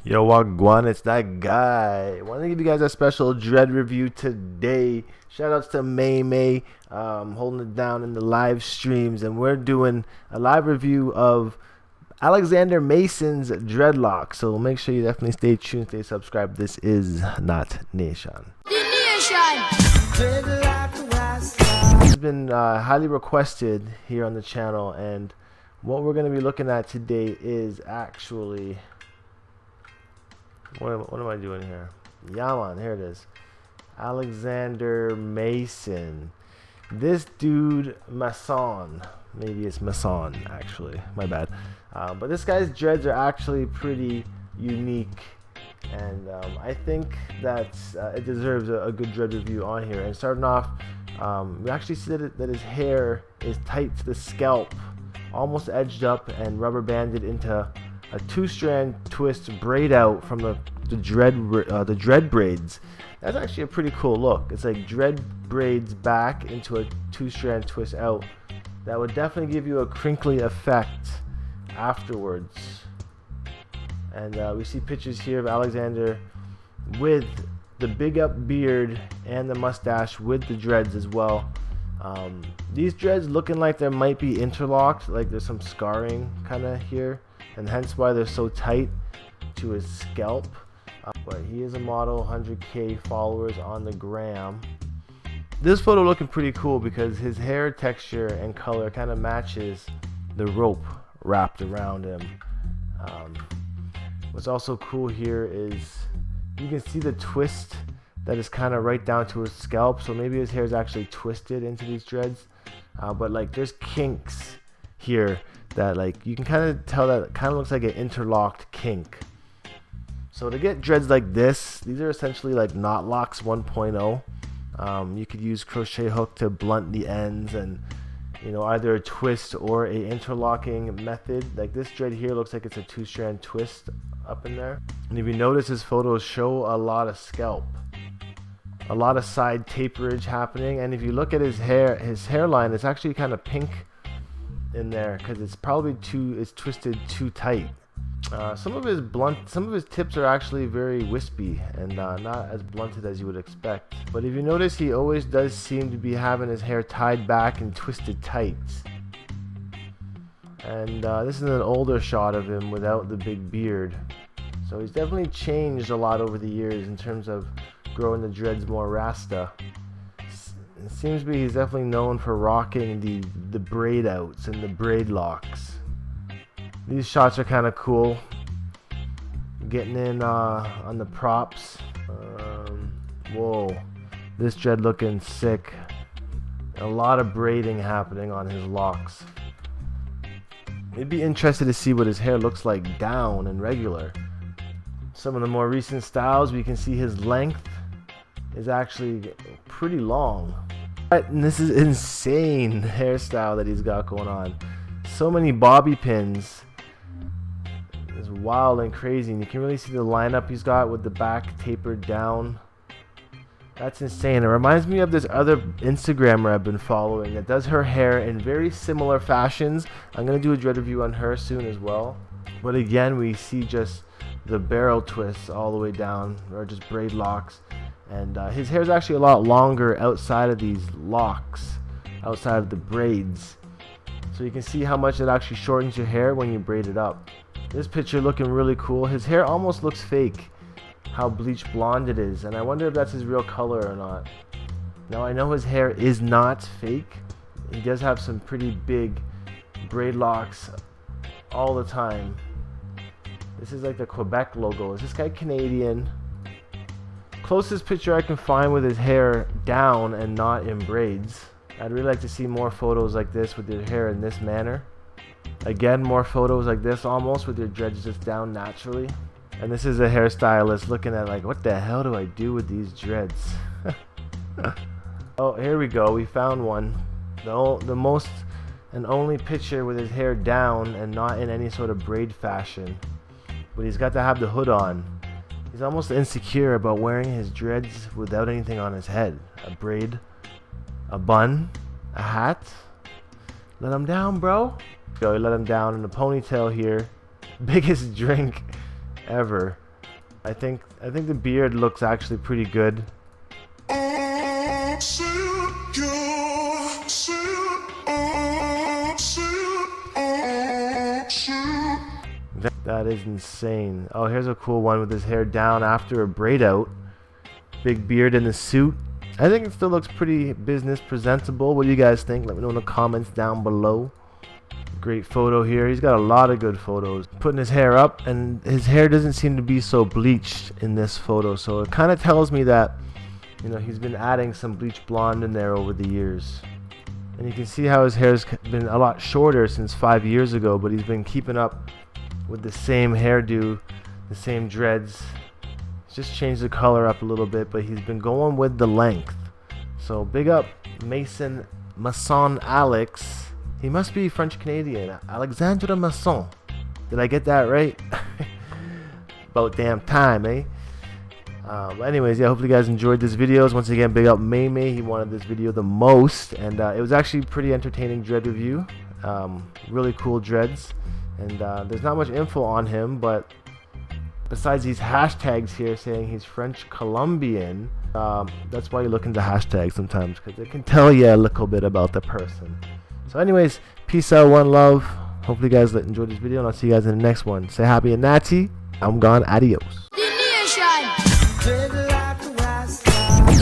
Yo, Wagwan, it's that guy. Want to give you guys a special Dread review today. Shout outs to May May, holding it down in the live streams, and we're doing a live review of Alexander Mason's dreadlocks. So make sure you definitely stay tuned, stay subscribed. This is Not Nation. It's been highly requested here on the channel, and what we're going to be looking at today is actually... What am I doing here? Yeah, man, here it is. Alexander Mason. This dude, Mason. Maybe it's Mason, actually. My bad. But this guy's dreads are actually pretty unique. And I think that it deserves a good dread review on here. And starting off, we actually see that his hair is tight to the scalp. Almost edged up and rubber banded into a two-strand twist braid out from the dread braids. That's actually a pretty cool look. It's like dread braids back into a two-strand twist out. That would definitely give you a crinkly effect afterwards. And we see pictures here of Alexander with the big up beard and the mustache with the dreads as well. These dreads looking like they might be interlocked, like there's some scarring kind of here, and hence why they're so tight to his scalp. But he is a model, 100k followers on the gram. This photo looking pretty cool because his hair texture and color kind of matches the rope wrapped around him. What's also cool here is you can see the twist that is kind of right down to his scalp, so maybe his hair is actually twisted into these dreads. But like there's kinks here that like you can kind of tell that it kind of looks like an interlocked kink. So to get dreads like this, these are essentially like knot locks 1.0. You could use crochet hook to blunt the ends, and you know, either a twist or a interlocking method. Like this dread here looks like it's a two-strand twist up in there. And if you notice, his photos show a lot of scalp, a lot of side taperage happening. And if you look at his hair, his hairline is actually kind of pink in there because it's probably it's twisted too tight. Some of his tips are actually very wispy and not as blunted as you would expect. But if you notice, he always does seem to be having his hair tied back and twisted tight. And this is an older shot of him without the big beard. So he's definitely changed a lot over the years in terms of growing the dreads more rasta. It seems to be he's definitely known for rocking the braid outs and the braid locks. These shots are kind of cool. Getting in on the props. Whoa, this dread looking sick. A lot of braiding happening on his locks. I'd be interested to see what his hair looks like down and regular. Some of the more recent styles, we can see his length is actually pretty long. And this is insane hairstyle that he's got going on. So many bobby pins. It's wild and crazy, and you can really see the lineup he's got with the back tapered down. That's insane. It reminds me of this other Instagrammer I've been following that does her hair in very similar fashions. I'm going to do a dread review on her soon as well. But again, we see just the barrel twists all the way down, or just braid locks. And his hair is actually a lot longer outside of these locks, outside of the braids. So you can see how much it actually shortens your hair when you braid it up. This picture looking really cool. His hair almost looks fake, how bleach blonde it is, and I wonder if that's his real color or not. Now I know his hair is not fake. He does have some pretty big braid locks all the time. This is like the Quebec logo. Is this guy Canadian? Closest picture I can find with his hair down and not in braids. I'd really like to see more photos like this with your hair in this manner. Again, more photos like this almost with your dreads just down naturally. And this is a hairstylist looking at like, what the hell do I do with these dreads? Oh, here we go. We found one. The most and only picture with his hair down and not in any sort of braid fashion. But he's got to have the hood on. He's almost insecure about wearing his dreads without anything on his head. A braid, a bun, a hat. Let him down, bro. Go, let him down in a ponytail here. Biggest drink ever. I think the beard looks actually pretty good. That is insane. Oh, here's a cool one with his hair down after a braid out. Big beard in the suit. I think it still looks pretty business presentable. What do you guys think? Let me know in the comments down below. Great photo here. He's got a lot of good photos. Putting his hair up, and his hair doesn't seem to be so bleached in this photo. So it kind of tells me that, you know, he's been adding some bleach blonde in there over the years. And you can see how his hair's been a lot shorter since 5 years ago, but he's been keeping up with the same hairdo, the same dreads. He's just changed the color up a little bit, but he's been going with the length. So big up Masson Alex. He must be French Canadian. Alexandre Masson. Did I get that right? About damn time, eh? Anyways, yeah, hopefully you guys enjoyed this video. Once again, big up May. He wanted this video the most, and it was actually pretty entertaining dread review. Really cool dreads, and there's not much info on him, but besides these hashtags here saying he's French Colombian, that's why you look into hashtags sometimes, because it can tell you a little bit about the person. So anyways, peace out, one love. Hopefully you guys enjoyed this video, and I'll see you guys in the next one. Stay happy and natty. I'm gone. Adios.